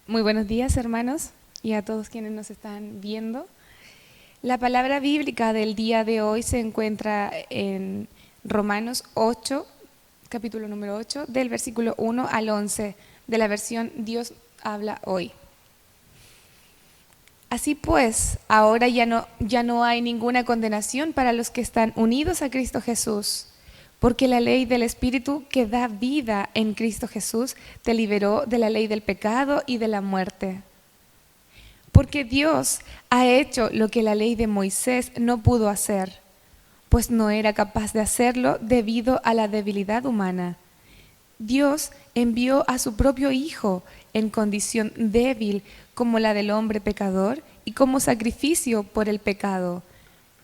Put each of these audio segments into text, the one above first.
Muy buenos días, hermanos, y a todos quienes nos están viendo. La palabra bíblica del día de hoy se encuentra en Romanos 8, capítulo número 8, del versículo 1 al 11, de la versión Dios habla hoy. Así pues, ahora ya no hay ninguna condenación para los que están unidos a Cristo Jesús, porque la ley del Espíritu que da vida en Cristo Jesús te liberó de la ley del pecado y de la muerte. Porque Dios ha hecho lo que la ley de Moisés no pudo hacer, pues no era capaz de hacerlo debido a la debilidad humana. Dios envió a su propio Hijo en condición débil como la del hombre pecador y como sacrificio por el pecado,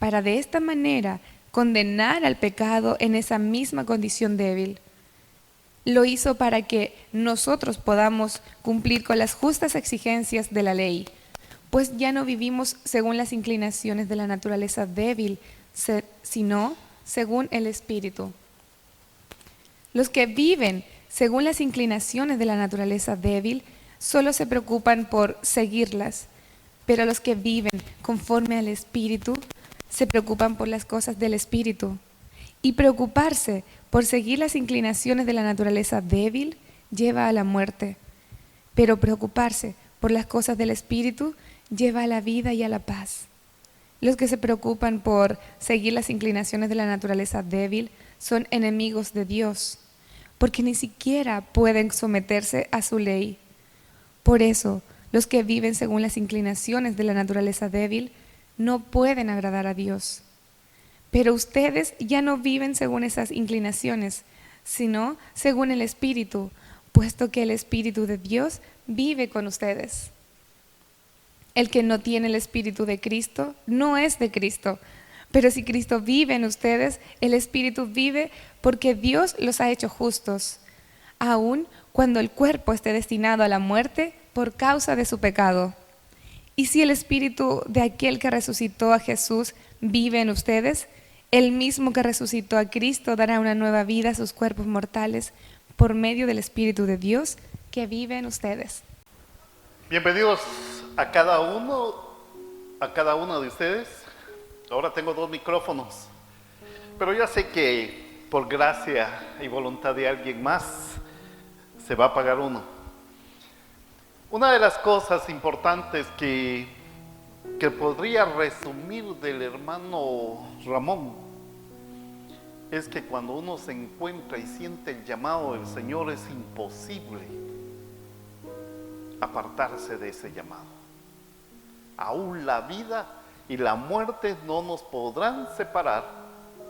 para de esta manera condenar al pecado en esa misma condición débil. Lo hizo para que nosotros podamos cumplir con las justas exigencias de la ley, pues ya no vivimos según las inclinaciones de la naturaleza débil, sino según el Espíritu. Los que viven según las inclinaciones de la naturaleza débil solo se preocupan por seguirlas, pero los que viven conforme al Espíritu se preocupan por las cosas del Espíritu. Y preocuparse por seguir las inclinaciones de la naturaleza débil lleva a la muerte, pero preocuparse por las cosas del Espíritu lleva a la vida y a la paz. Los que se preocupan por seguir las inclinaciones de la naturaleza débil son enemigos de Dios, porque ni siquiera pueden someterse a su ley. Por eso, los que viven según las inclinaciones de la naturaleza débil no pueden agradar a Dios. Pero ustedes ya no viven según esas inclinaciones, sino según el Espíritu, puesto que el Espíritu de Dios vive con ustedes. El que no tiene el Espíritu de Cristo no es de Cristo. Pero si Cristo vive en ustedes, el Espíritu vive porque Dios los ha hecho justos, aun cuando el cuerpo esté destinado a la muerte por causa de su pecado. Y si el Espíritu de aquel que resucitó a Jesús vive en ustedes, el mismo que resucitó a Cristo dará una nueva vida a sus cuerpos mortales por medio del Espíritu de Dios que vive en ustedes. Bienvenidos a cada uno de ustedes. Ahora tengo 2 micrófonos, pero ya sé que por gracia y voluntad de alguien más se va a apagar uno. Una de las cosas importantes que podría resumir del hermano Ramón es que cuando uno se encuentra y siente el llamado del Señor, es imposible apartarse de ese llamado. Aún la vida y la muerte no nos podrán separar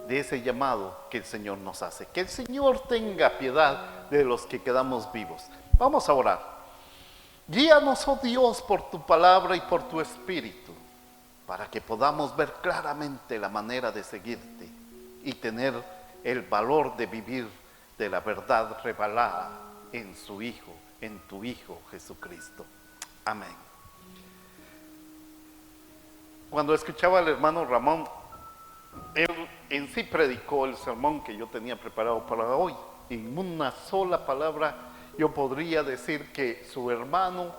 de ese llamado que el Señor nos hace. Que el Señor tenga piedad de los que quedamos vivos. Vamos a orar. Guíanos, oh Dios, por tu palabra y por tu Espíritu, para que podamos ver claramente la manera de seguirte y tener el valor de vivir de la verdad revelada en su Hijo, en tu Hijo Jesucristo. Amén. Cuando escuchaba al hermano Ramón, él en sí predicó el sermón que yo tenía preparado para hoy. En una sola palabra yo podría decir que su hermano,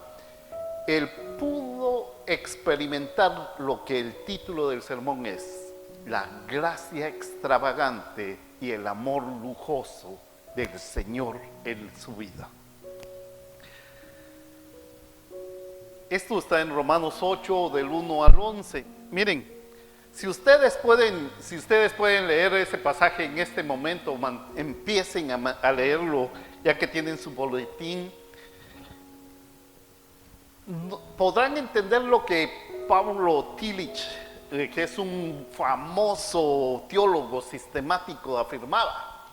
él pudo experimentar lo que el título del sermón es: la gracia extravagante y el amor lujoso del Señor en su vida. Esto está en Romanos 8, del 1 al 11. Miren, si ustedes pueden leer ese pasaje en este momento, empiecen a leerlo, ya que tienen su boletín. Podrán entender lo que Pablo Tillich, que es un famoso teólogo sistemático, afirmaba.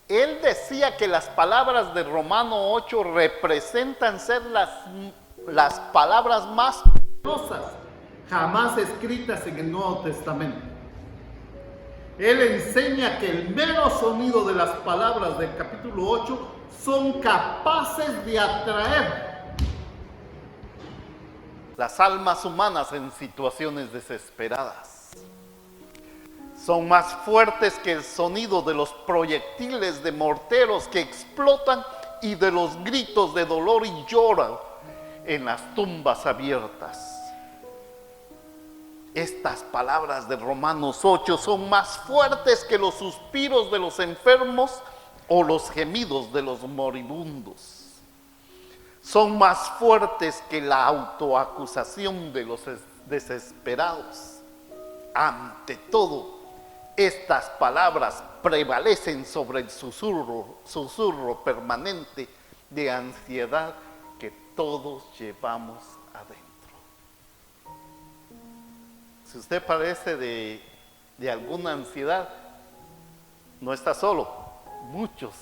Él decía que las palabras de Romano 8 representan ser las palabras más poderosas jamás escritas en el Nuevo Testamento. Él enseña que el mero sonido de las palabras del capítulo 8 son capaces de atraer las almas humanas en situaciones desesperadas. Son más fuertes que el sonido de los proyectiles de morteros que explotan y de los gritos de dolor y lloro en las tumbas abiertas. Estas palabras de Romanos 8 son más fuertes que los suspiros de los enfermos o los gemidos de los moribundos. Son más fuertes que la autoacusación de los desesperados. Ante todo, estas palabras prevalecen sobre el susurro permanente de ansiedad que todos llevamos adentro. Si usted padece de alguna ansiedad, no está solo. Muchos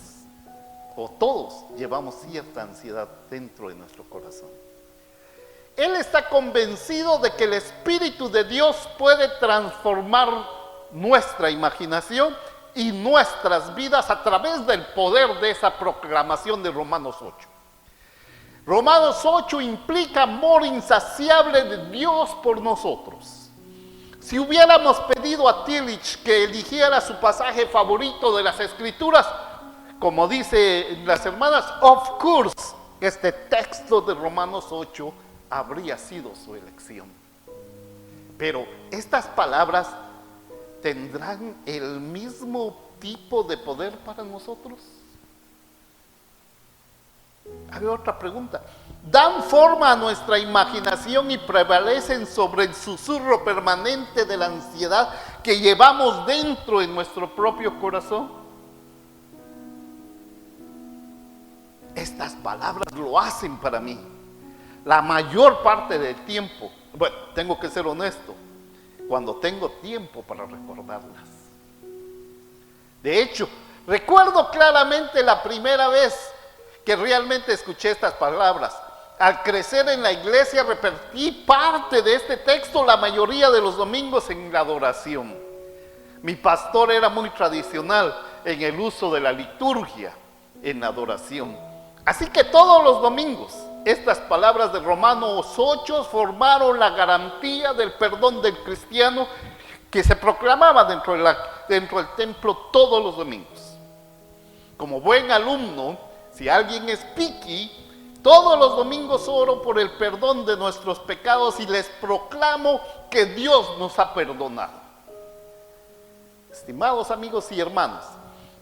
o todos llevamos cierta ansiedad dentro de nuestro corazón. Él está convencido de que el Espíritu de Dios puede transformar nuestra imaginación y nuestras vidas a través del poder de esa proclamación de Romanos 8. Romanos 8 implica amor insaciable de Dios por nosotros. Si hubiéramos pedido a Tillich que eligiera su pasaje favorito de las Escrituras, como dicen las hermanas, of course, este texto de Romanos 8 habría sido su elección. Pero estas palabras tendrán el mismo tipo de poder para nosotros. Hay otra pregunta. ¿Dan forma a nuestra imaginación y prevalecen sobre el susurro permanente de la ansiedad que llevamos dentro de nuestro propio corazón? Estas palabras lo hacen para mí. La mayor parte del tiempo, bueno, tengo que ser honesto, cuando tengo tiempo para recordarlas. De hecho, recuerdo claramente la primera vez que realmente escuché estas palabras. Al crecer en la iglesia repetí parte de este texto la mayoría de los domingos en la adoración. Mi pastor era muy tradicional en el uso de la liturgia en la adoración. Así que todos los domingos estas palabras de Romanos 8 formaron la garantía del perdón del cristiano que se proclamaba dentro del templo todos los domingos. Como buen alumno, si alguien es picky, todos los domingos oro por el perdón de nuestros pecados y les proclamo que Dios nos ha perdonado. Estimados amigos y hermanos,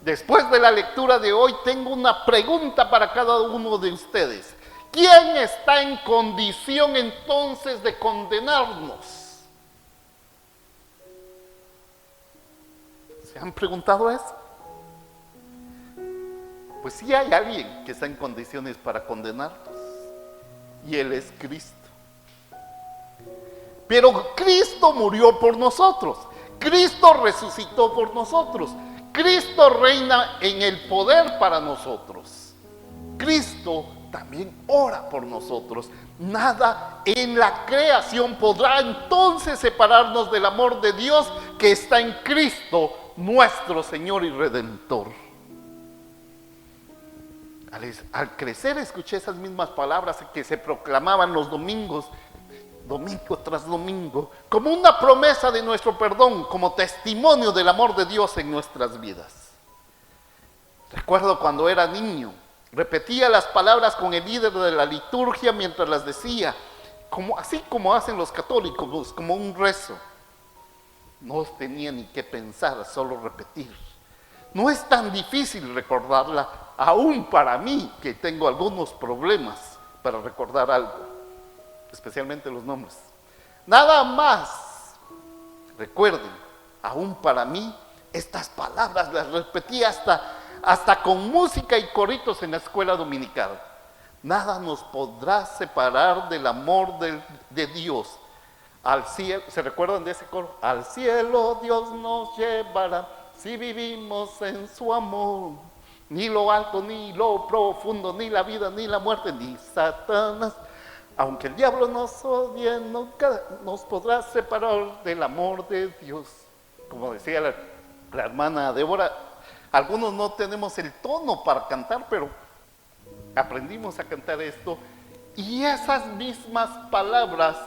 después de la lectura de hoy tengo una pregunta para cada uno de ustedes. ¿Quién está en condición entonces de condenarnos? ¿Se han preguntado eso? Pues sí hay alguien que está en condiciones para condenarnos, y Él es Cristo. Pero Cristo murió por nosotros, Cristo resucitó por nosotros, Cristo reina en el poder para nosotros, Cristo también ora por nosotros. Nada en la creación podrá entonces separarnos del amor de Dios que está en Cristo, nuestro Señor y Redentor. Al crecer escuché esas mismas palabras que se proclamaban los domingos, domingo tras domingo, como una promesa de nuestro perdón, como testimonio del amor de Dios en nuestras vidas. Recuerdo cuando era niño, repetía las palabras con el líder de la liturgia mientras las decía, así como hacen los católicos, como un rezo. No tenía ni que pensar, solo repetir. No es tan difícil recordarla, aún para mí, que tengo algunos problemas para recordar algo, especialmente los nombres. Nada más, recuerden, aún para mí, estas palabras las repetí hasta con música y coritos en la escuela dominical. Nada nos podrá separar del amor de Dios. Al cielo, ¿se recuerdan de ese coro? Al cielo Dios nos llevará si vivimos en su amor. Ni lo alto, ni lo profundo, ni la vida, ni la muerte, ni Satanás. Aunque el diablo nos odie, nunca nos podrá separar del amor de Dios. Como decía la hermana Débora, algunos no tenemos el tono para cantar, pero aprendimos a cantar esto. Y esas mismas palabras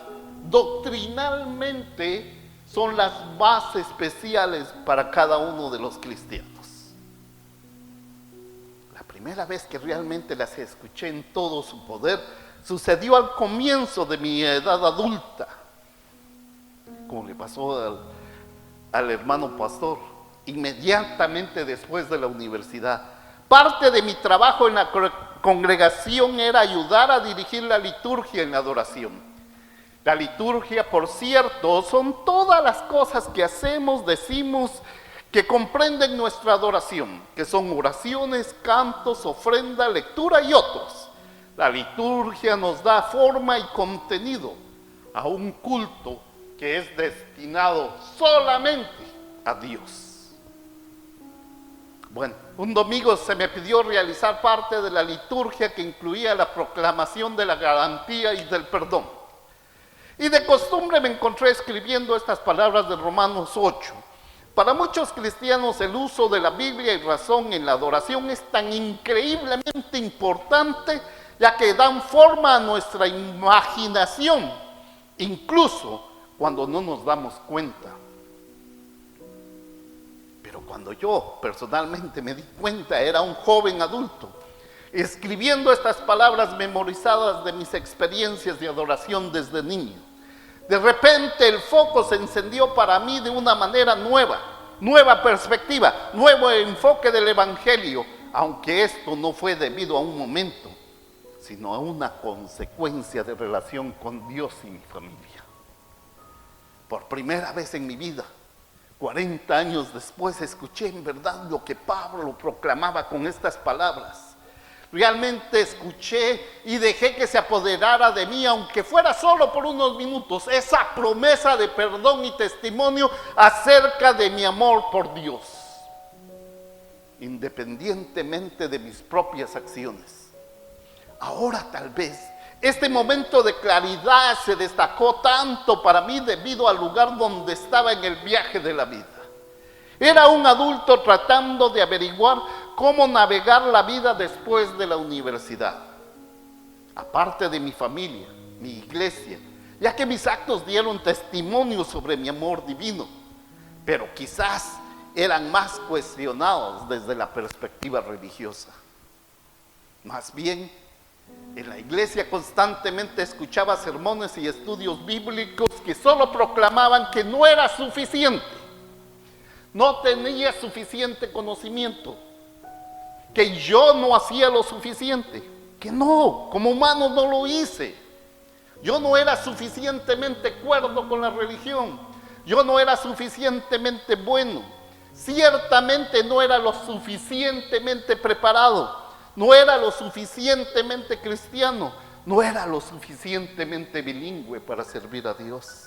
doctrinalmente son las bases especiales para cada uno de los cristianos. La primera vez que realmente las escuché en todo su poder sucedió al comienzo de mi edad adulta, como le pasó al hermano pastor, inmediatamente después de la universidad. Parte de mi trabajo en la congregación era ayudar a dirigir la liturgia en la adoración. La liturgia, por cierto, son todas las cosas que hacemos, decimos, que comprenden nuestra adoración, que son oraciones, cantos, ofrenda, lectura y otros. La liturgia nos da forma y contenido a un culto que es destinado solamente a Dios. Bueno, un domingo se me pidió realizar parte de la liturgia que incluía la proclamación de la garantía y del perdón. Y de costumbre me encontré escribiendo estas palabras de Romanos 8. Para muchos cristianos el uso de la Biblia y razón en la adoración es tan increíblemente importante, ya que dan forma a nuestra imaginación, incluso cuando no nos damos cuenta. Pero cuando yo personalmente me di cuenta, era un joven adulto, escribiendo estas palabras memorizadas de mis experiencias de adoración desde niño. De repente el foco se encendió para mí de una manera nueva perspectiva, nuevo enfoque del Evangelio, aunque esto no fue debido a un momento, sino a una consecuencia de relación con Dios y mi familia. Por primera vez en mi vida, 40 años después, escuché en verdad lo que Pablo proclamaba con estas palabras. Realmente escuché y dejé que se apoderara de mí, aunque fuera solo por unos minutos, esa promesa de perdón y testimonio acerca de mi amor por Dios, independientemente de mis propias acciones. Ahora tal vez este momento de claridad se destacó tanto para mí debido al lugar donde estaba en el viaje de la vida. Era un adulto tratando de averiguar cómo navegar la vida después de la universidad. Aparte de mi familia, mi iglesia, ya que mis actos dieron testimonio sobre mi amor divino, pero quizás eran más cuestionados desde la perspectiva religiosa. Más bien, en la iglesia constantemente escuchaba sermones y estudios bíblicos que solo proclamaban que no era suficiente. No tenía suficiente conocimiento, que yo no hacía lo suficiente, que no, como humano no lo hice. Yo no era suficientemente cuerdo con la religión, yo no era suficientemente bueno, ciertamente no era lo suficientemente preparado, no era lo suficientemente cristiano, no era lo suficientemente bilingüe para servir a Dios.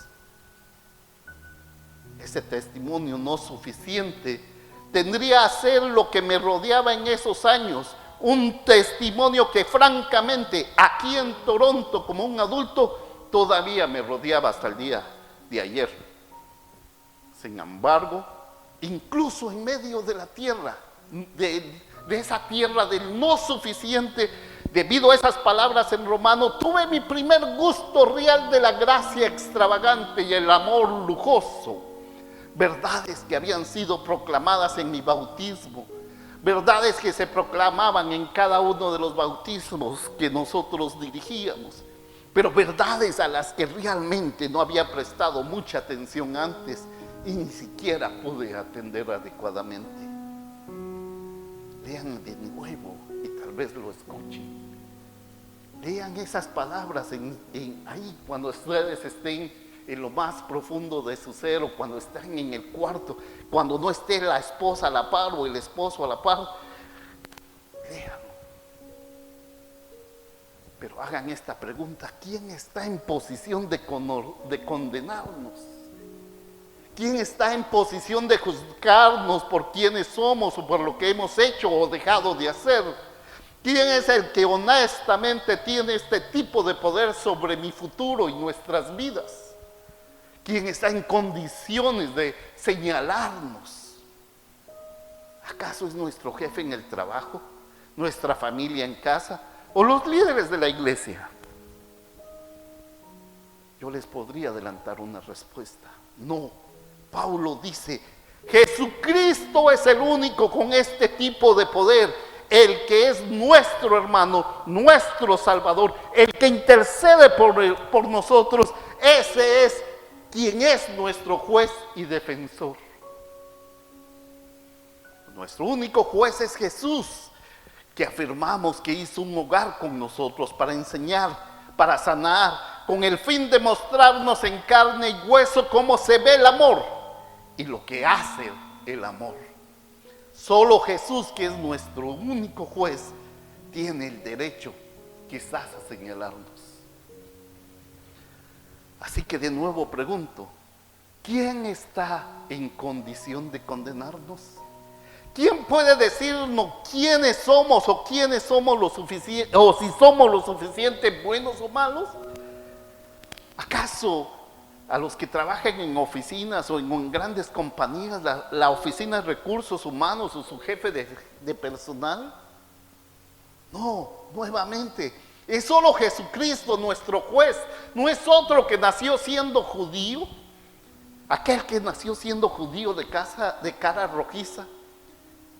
Ese testimonio no suficiente tendría a ser lo que me rodeaba en esos años, un testimonio que francamente aquí en Toronto como un adulto todavía me rodeaba hasta el día de ayer. Sin embargo, incluso en medio de la tierra, de esa tierra del no suficiente, debido a esas palabras en Romano, tuve mi primer gusto real de la gracia extravagante y el amor lujoso. Verdades que habían sido proclamadas en mi bautismo, verdades que se proclamaban en cada uno de los bautismos que nosotros dirigíamos, pero verdades a las que realmente no había prestado mucha atención antes y ni siquiera pude atender adecuadamente. Lean de nuevo y tal vez lo escuchen. Lean esas palabras ahí cuando ustedes estén en lo más profundo de su ser, o cuando están en el cuarto, cuando no esté la esposa a la par o el esposo a la par. Lean. Pero hagan esta pregunta: ¿quién está en posición de condenarnos? ¿Quién está en posición de juzgarnos por quienes somos o por lo que hemos hecho o dejado de hacer? ¿Quién es el que honestamente tiene este tipo de poder sobre mi futuro y nuestras vidas? ¿Quién está en condiciones de señalarnos? ¿Acaso es nuestro jefe en el trabajo, nuestra familia en casa o los líderes de la iglesia? Yo les podría adelantar una respuesta: no. Pablo dice: Jesucristo es el único con este tipo de poder. el que es nuestro hermano, nuestro Salvador, el que intercede por nosotros, ese es quien es nuestro juez y defensor. Nuestro único juez es Jesús, que afirmamos que hizo un hogar con nosotros para enseñar, para sanar, con el fin de mostrarnos en carne y hueso cómo se ve el amor y lo que hace el amor. Solo Jesús, que es nuestro único juez, tiene el derecho quizás a señalarnos. Así que de nuevo pregunto, ¿quién está en condición de condenarnos? ¿Quién puede decirnos quiénes somos o quiénes somos lo suficiente, o si somos lo suficiente buenos o malos? ¿Acaso a los que trabajan en oficinas o en grandes compañías, la oficina de recursos humanos o su jefe de personal? No, nuevamente, es solo Jesucristo nuestro juez, no es otro que nació siendo judío, aquel que nació siendo judío de cara rojiza,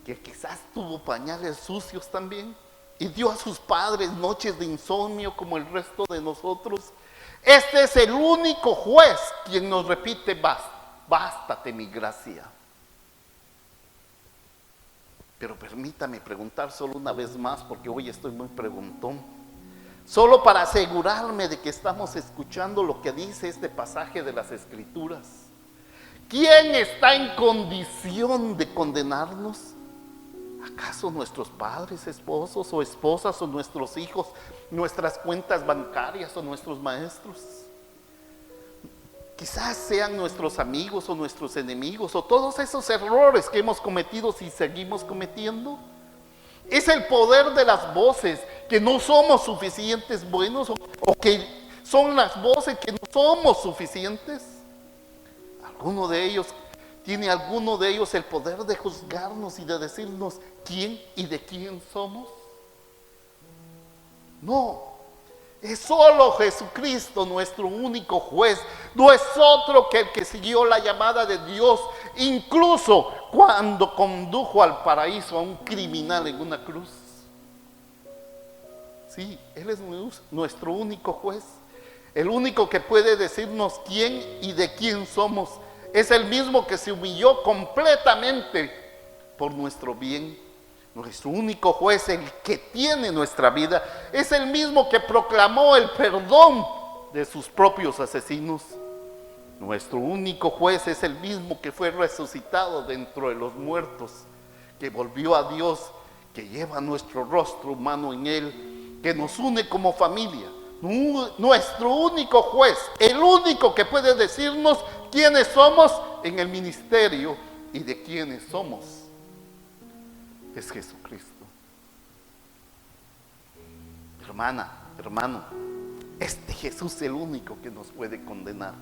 que quizás tuvo pañales sucios también y dio a sus padres noches de insomnio como el resto de nosotros. Este es el único juez quien nos repite: bástate mi gracia. Pero permítame preguntar solo una vez más, porque hoy estoy muy preguntón, solo para asegurarme de que estamos escuchando lo que dice este pasaje de las Escrituras. ¿Quién está en condición de condenarnos? ¿Acaso nuestros padres, esposos o esposas, o nuestros hijos, nuestras cuentas bancarias o nuestros maestros? Quizás sean nuestros amigos o nuestros enemigos, o todos esos errores que hemos cometido y seguimos cometiendo. Es el poder de las voces que no somos suficientes buenos, o que son las voces que no somos suficientes. ¿Tiene alguno de ellos el poder de juzgarnos y de decirnos quién y de quién somos? No, es solo Jesucristo nuestro único juez. No es otro que el que siguió la llamada de Dios, incluso cuando condujo al paraíso a un criminal en una cruz. Sí, Él es nuestro único juez, el único que puede decirnos quién y de quién somos. Es el mismo que se humilló completamente por nuestro bien. Nuestro único juez, el que tiene nuestra vida, es el mismo que proclamó el perdón de sus propios asesinos. Nuestro único juez es el mismo que fue resucitado dentro de los muertos, que volvió a Dios, que lleva nuestro rostro humano en Él, que nos une como familia. Nuestro único juez, el único que puede decirnos quiénes somos en el ministerio y de quiénes somos, es Jesucristo. Hermana, hermano, este Jesús es el único que nos puede condenar.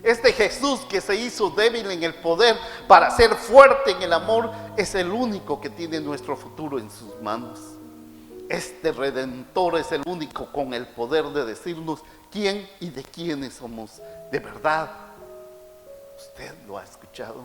Este Jesús que se hizo débil en el poder para ser fuerte en el amor, es el único que tiene nuestro futuro en sus manos. Este Redentor es el único con el poder de decirnos quién y de quiénes somos. De verdad, ¿usted lo ha escuchado?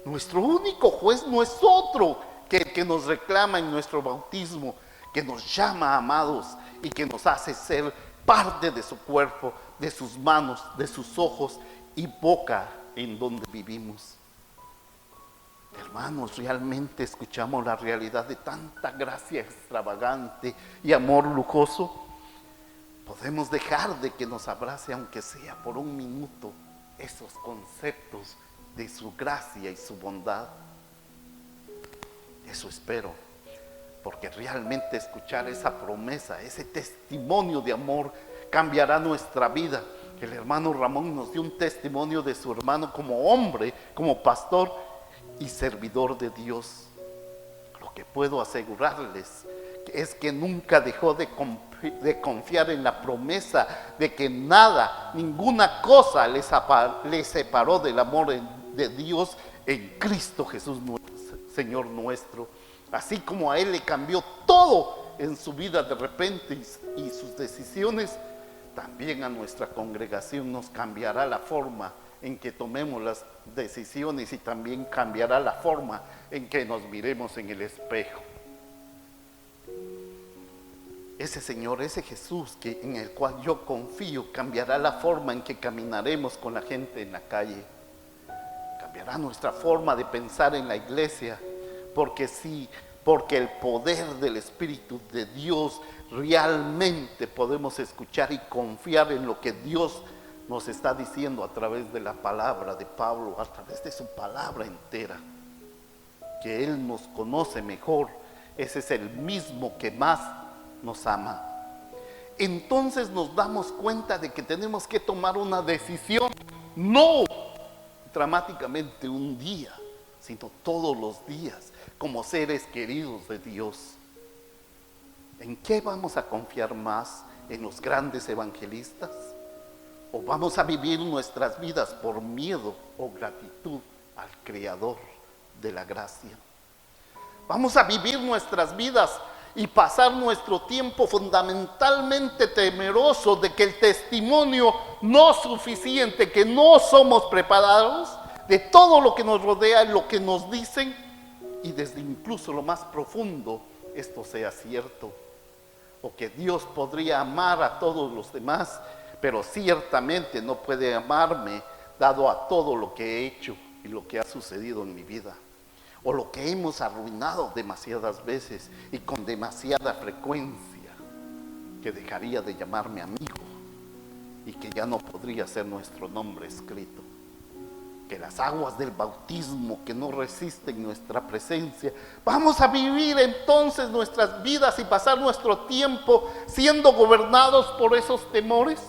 Nuestro único juez no es otro que el que nos reclama en nuestro bautismo, que nos llama amados y que nos hace ser parte de su cuerpo, de sus manos, de sus ojos y boca en donde vivimos. Hermanos, realmente escuchamos la realidad de tanta gracia extravagante y amor lujoso. Podemos dejar de que nos abrace, aunque sea por un minuto, esos conceptos de su gracia y su bondad. Eso espero, porque realmente escuchar esa promesa, ese testimonio de amor, cambiará nuestra vida. El hermano Ramón nos dio un testimonio de su hermano como hombre, como pastor y servidor de Dios. Lo que puedo asegurarles es que nunca dejó de confiar en la promesa de que nada, ninguna cosa le separó del amor de Dios en Cristo Jesús, Señor nuestro. Así como a Él le cambió todo en su vida de repente y sus decisiones, también a nuestra congregación nos cambiará la forma en que tomemos las decisiones, y también cambiará la forma en que nos miremos en el espejo. ese Señor, ese Jesús en el cual yo confío, cambiará la forma en que caminaremos con la gente en la calle. Cambiará nuestra forma de pensar en la iglesia, porque sí, porque el poder del Espíritu de Dios realmente podemos escuchar y confiar en lo que Dios nos está diciendo a través de la palabra de Pablo, a través de su palabra entera, que Él nos conoce mejor. Ese es el mismo que más nos ama. Entonces nos damos cuenta de que tenemos que tomar una decisión, no dramáticamente un día, sino todos los días, como seres queridos de Dios. ¿En qué vamos a confiar más? ¿En los grandes evangelistas? ¿O vamos a vivir nuestras vidas por miedo o gratitud al Creador de la gracia? Vamos a vivir nuestras vidas y pasar nuestro tiempo fundamentalmente temeroso de que el testimonio no suficiente, que no somos preparados de todo lo que nos rodea, lo que nos dicen, y desde incluso lo más profundo esto sea cierto, o que Dios podría amar a todos los demás, pero ciertamente no puede amarme dado a todo lo que he hecho y lo que ha sucedido en mi vida, o lo que hemos arruinado demasiadas veces y con demasiada frecuencia, que dejaría de llamarme amigo y que ya no podría ser nuestro nombre escrito. Que las aguas del bautismo que no resisten nuestra presencia, vamos a vivir entonces nuestras vidas y pasar nuestro tiempo siendo gobernados por esos temores.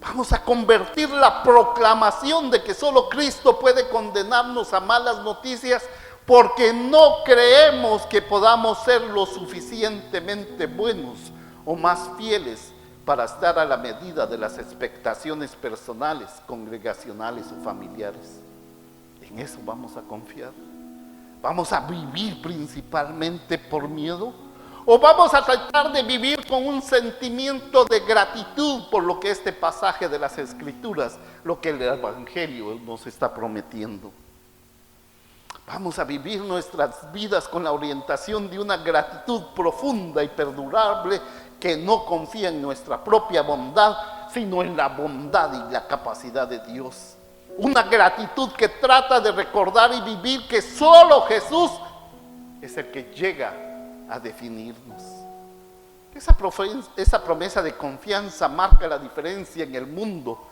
Vamos a convertir la proclamación de que solo Cristo puede condenarnos a malas noticias porque no creemos que podamos ser lo suficientemente buenos o más fieles para estar a la medida de las expectaciones personales, congregacionales o familiares. En eso vamos a confiar. ¿Vamos a vivir principalmente por miedo? ¿O vamos a tratar de vivir con un sentimiento de gratitud por lo que este pasaje de las Escrituras, lo que el Evangelio nos está prometiendo? Vamos a vivir nuestras vidas con la orientación de una gratitud profunda y perdurable que no confía en nuestra propia bondad, sino en la bondad y la capacidad de Dios. Una gratitud que trata de recordar y vivir que solo Jesús es el que llega a definirnos. Esa promesa de confianza marca la diferencia en el mundo,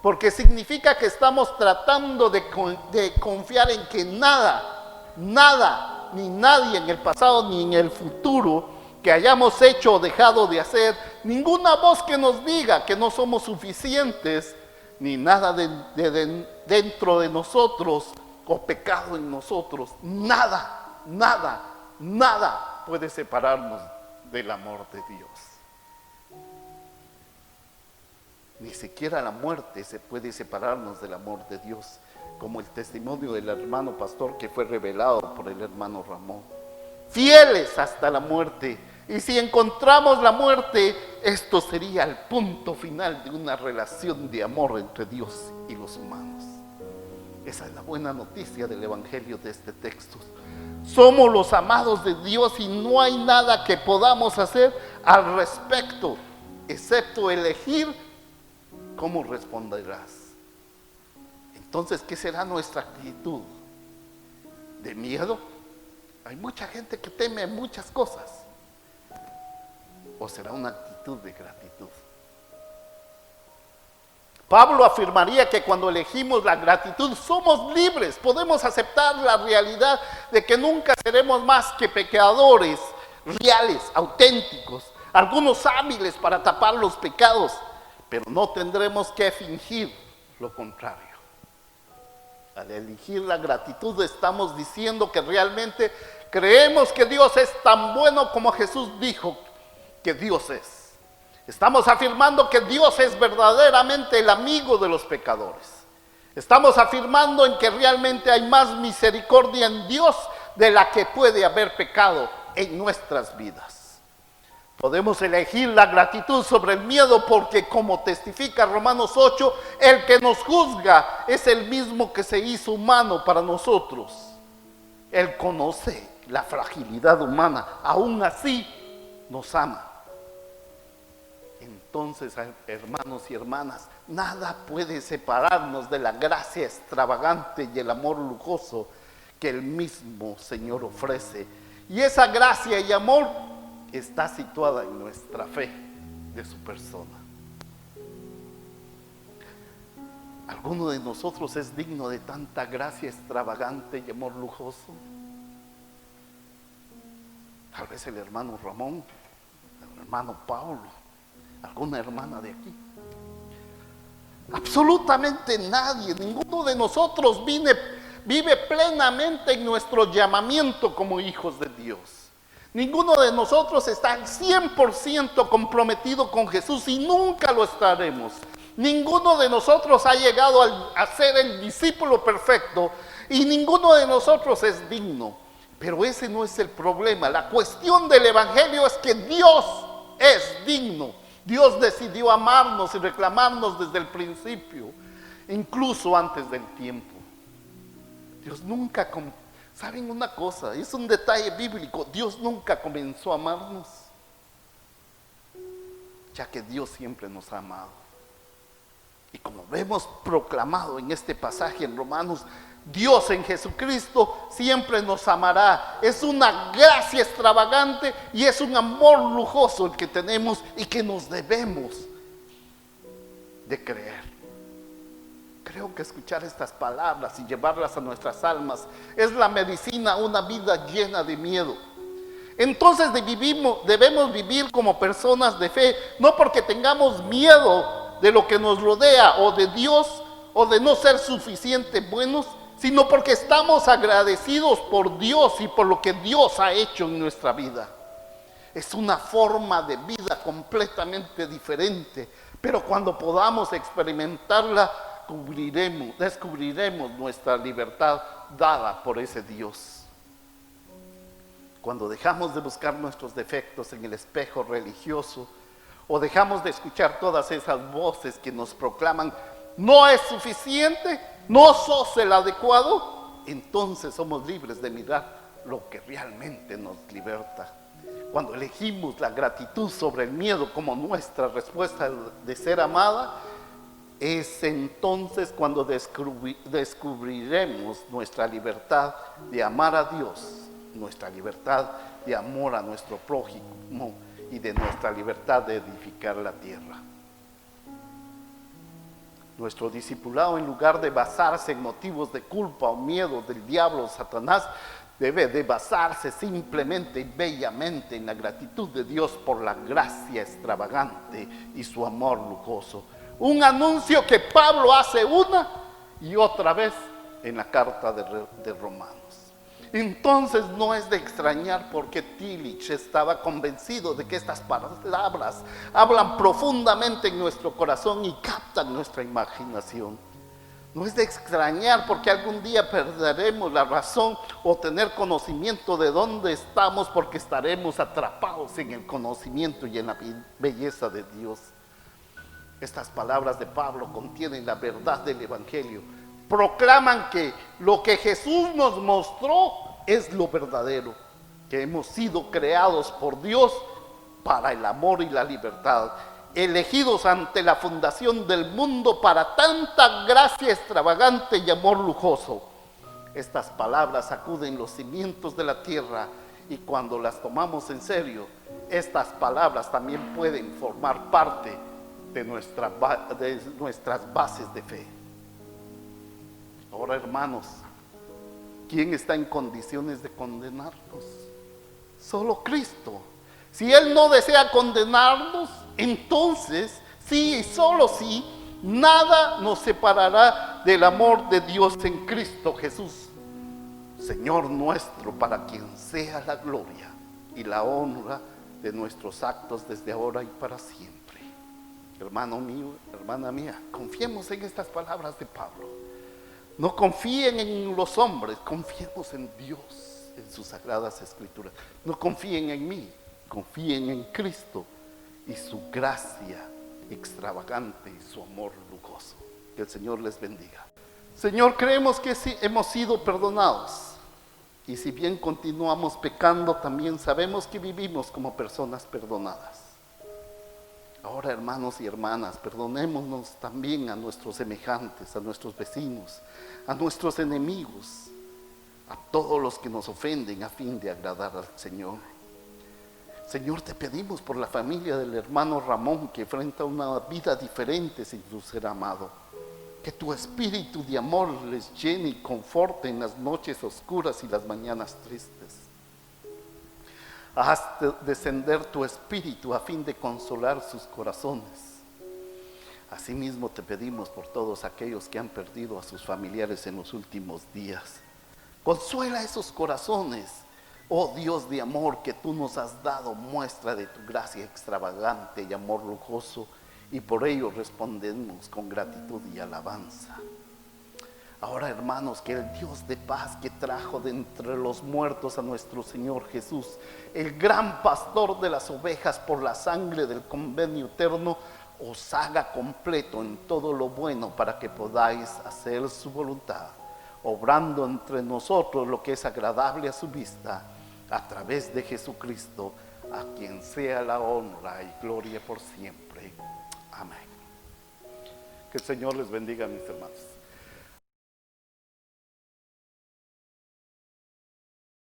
porque significa que estamos tratando de confiar en que nada, ni nadie en el pasado ni en el futuro que hayamos hecho o dejado de hacer, ninguna voz que nos diga que no somos suficientes, ni nada dentro de nosotros o pecado en nosotros, nada puede separarnos del amor de Dios. Ni siquiera la muerte se puede separarnos del amor de Dios, como el testimonio del hermano pastor que fue revelado por el hermano Ramón. Fieles hasta la muerte. Y si encontramos la muerte, esto sería el punto final de una relación de amor entre Dios y los humanos. Esa es la buena noticia del Evangelio de este texto. Somos los amados de Dios y no hay nada que podamos hacer al respecto, excepto elegir cómo responderás. Entonces, ¿qué será nuestra actitud? ¿De miedo? Hay mucha gente que teme muchas cosas. ¿O será una actitud de gratitud? Pablo afirmaría que cuando elegimos la gratitud somos libres, podemos aceptar la realidad de que nunca seremos más que pecadores reales, auténticos, algunos hábiles para tapar los pecados, pero no tendremos que fingir lo contrario. Al elegir la gratitud estamos diciendo que realmente creemos que Dios es tan bueno como Jesús dijo que Dios es. Estamos afirmando que Dios es verdaderamente el amigo de los pecadores. Estamos afirmando en que realmente hay más misericordia en Dios de la que puede haber pecado en nuestras vidas. Podemos elegir la gratitud sobre el miedo porque, como testifica Romanos 8, el que nos juzga es el mismo que se hizo humano para nosotros. Él conoce la fragilidad humana, aún así nos ama entonces, hermanos y hermanas, nada puede separarnos de la gracia extravagante y el amor lujoso que el mismo Señor ofrece. Y esa gracia y amor está situada en nuestra fe de su persona. ¿Alguno de nosotros es digno de tanta gracia extravagante y amor lujoso? Tal vez el hermano Ramón, el hermano Pablo, alguna hermana de aquí. Absolutamente nadie, ninguno de nosotros vive plenamente en nuestro llamamiento como hijos de Dios. Ninguno de nosotros está al 100% comprometido con Jesús y nunca lo estaremos. Ninguno de nosotros ha llegado a ser el discípulo perfecto y ninguno de nosotros es digno. Pero ese no es el problema. La cuestión del evangelio es que Dios es digno. Dios decidió amarnos y reclamarnos desde el principio, incluso antes del tiempo. Dios nunca, ¿saben una cosa? Es un detalle bíblico. Dios nunca comenzó a amarnos, ya que Dios siempre nos ha amado. Y como vemos proclamado en este pasaje en Romanos, Dios en Jesucristo siempre nos amará. Es una gracia extravagante y es un amor lujoso el que tenemos y que nos debemos de creer. Creo que escuchar estas palabras y llevarlas a nuestras almas es la medicina a una vida llena de miedo. Entonces debemos vivir como personas de fe, no porque tengamos miedo de lo que nos rodea o de Dios o de no ser suficientemente buenos, sino porque estamos agradecidos por Dios y por lo que Dios ha hecho en nuestra vida. Es una forma de vida completamente diferente, pero cuando podamos experimentarla, descubriremos nuestra libertad dada por ese Dios. Cuando dejamos de buscar nuestros defectos en el espejo religioso, o dejamos de escuchar todas esas voces que nos proclaman, no es suficiente, no sos el adecuado, entonces somos libres de mirar lo que realmente nos liberta. Cuando elegimos la gratitud sobre el miedo como nuestra respuesta de ser amada, es entonces cuando descubriremos nuestra libertad de amar a Dios, nuestra libertad de amor a nuestro prójimo y de nuestra libertad de edificar la tierra. Nuestro discipulado, en lugar de basarse en motivos de culpa o miedo del diablo o Satanás, debe de basarse simplemente y bellamente en la gratitud de Dios por la gracia extravagante y su amor lujoso. Un anuncio que Pablo hace una y otra vez en la carta de Romanos. Entonces no es de extrañar porque Tillich estaba convencido de que estas palabras hablan profundamente en nuestro corazón y captan nuestra imaginación. No es de extrañar porque algún día perderemos la razón o tener conocimiento de dónde estamos, porque estaremos atrapados en el conocimiento y en la belleza de Dios. Estas palabras de Pablo contienen la verdad del evangelio. Proclaman que lo que Jesús nos mostró es lo verdadero, que hemos sido creados por Dios para el amor y la libertad, elegidos ante la fundación del mundo para tanta gracia extravagante y amor lujoso. Estas palabras sacuden los cimientos de la tierra y cuando las tomamos en serio, estas palabras también pueden formar parte de nuestras bases de fe. Ahora, hermanos, ¿quién está en condiciones de condenarnos? Solo Cristo. Si Él no desea condenarnos, entonces, sí y solo sí, nada nos separará del amor de Dios en Cristo Jesús, Señor nuestro, para quien sea la gloria y la honra de nuestros actos desde ahora y para siempre. Hermano mío, hermana mía, confiemos en estas palabras de Pablo. No confíen en los hombres, confiemos en Dios, en sus sagradas escrituras. No confíen en mí, confíen en Cristo y su gracia extravagante y su amor lujoso. Que el Señor les bendiga. Señor, creemos que sí, hemos sido perdonados. Y si bien continuamos pecando, también sabemos que vivimos como personas perdonadas. Ahora, hermanos y hermanas, perdonémonos también a nuestros semejantes, a nuestros vecinos, a nuestros enemigos, a todos los que nos ofenden a fin de agradar al Señor. Señor, te pedimos por la familia del hermano Ramón que enfrenta una vida diferente sin tu ser amado. Que tu espíritu de amor les llene y conforte en las noches oscuras y las mañanas tristes. Haz descender tu espíritu a fin de consolar sus corazones. Asimismo te pedimos por todos aquellos que han perdido a sus familiares en los últimos días. Consuela esos corazones, oh Dios de amor, que tú nos has dado muestra de tu gracia extravagante y amor lujoso, y por ello respondemos con gratitud y alabanza. Ahora, hermanos, que el Dios de paz que trajo de entre los muertos a nuestro Señor Jesús, el gran pastor de las ovejas por la sangre del convenio eterno, os haga completo en todo lo bueno para que podáis hacer su voluntad, obrando entre nosotros lo que es agradable a su vista, a través de Jesucristo, a quien sea la honra y gloria por siempre. Amén. Que el Señor les bendiga, mis hermanos.